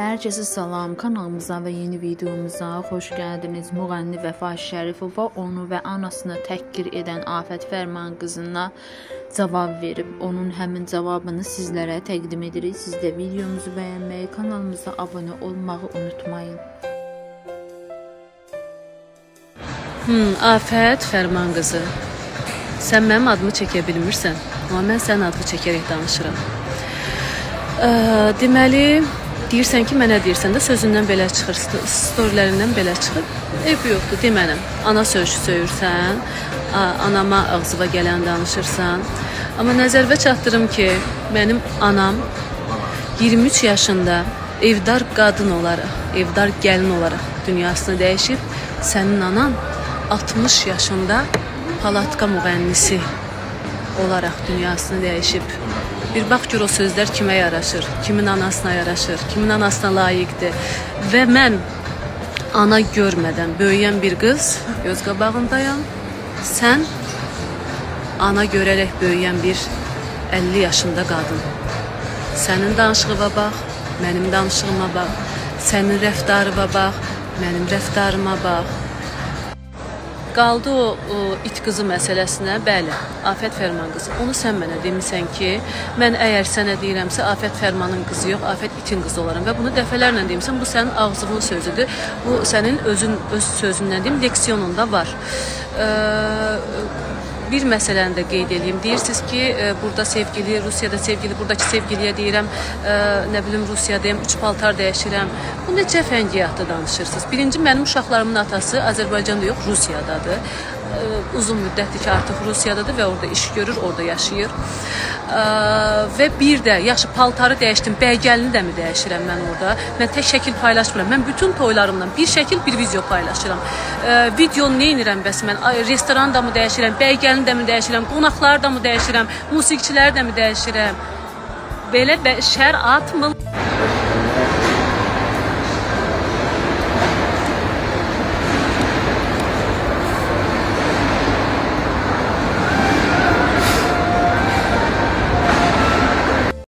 Herkese salam, kanalımıza və yeni videomuza xoş gəldiniz. Müğənni Vəfa Şərifova onu və anasını təhqir edən Afət Fərman qızına cavab verib. Onun həmin cavabını sizlərə təqdim edirik. Siz də videomuzu bəyənməyi, kanalımıza abunə olmağı unutmayın. Afət Fərman qızı, sən mənim adımı çəkə bilmirsən, amma mən sənin adını çəkərək danışıram. Deməli, deyirsən ki, mənə deyirsən də sözündən belə çıxır, storylərindən belə çıxır. Eybi yoxdur, demənəm. Ana sözü söyürsən, anama ağzıva gələn danışırsan. Amma nəzərvə çatdırım ki, mənim anam 23 yaşında evdar qadın olaraq, evdar gəlin olaraq dünyasını dəyişib. Sənin anan 60 yaşında palatka müğənnisi olaraq dünyasını dəyişib. Bir bax gör o sözlər kimə yaraşır, kimin anasına yaraşır, kimin anasına layiqdir. Və mən ana görmədən böyüyən bir qız, göz qabağındayam. Sən ana görərək böyüyən bir 50 yaşında qadın. Sənin danışığına bax, mənim danışığıma bax. Sənin rəftarına bax, mənim rəftarıma bax. Qaldı o it qızı məsələsinə, bəli, Afət Fərman qızı. Onu sən mənə demirsən ki, mən əgər sənə deyirəmsə, Afət Fərmanın qızı yox, Afət itin qızı olaram. Və bunu dəfələrlə demirsən, bu sənin ağzının sözüdür. Bu sənin öz sözündən deyim, leksiyonunda var. Bir məsələni də qeyd edeyim. Deyirsiniz ki, burada sevgili, Rusiyada sevgili, buradakı sevgiliyə deyirəm, nə bilim, Rusiyadayım, 3 paltar dəyişirəm. Bu necə fəngiyatda danışırsınız? Birinci, mənim uşaqlarımın atası Azərbaycanda yox, Rusiyadadır. Uzun müddətdir ki, artıq Rusiyadadır və orada iş görür, orada yaşayır. Və bir də, yaxşı, paltarı dəyişdim, bəygəlini də mi dəyişirəm mən orada? Mən tək şəkil paylaşmıram. Mən bütün toylarımdan bir şəkil, bir video paylaşıram. Videonu nə edirəm bəs mən? Restoran da mı dəyişirəm, bəygəlini də mi dəyişirəm, qonaqları da mı dəyişirəm, musiqiçiləri də mi dəyişirəm? Belə şər atmır.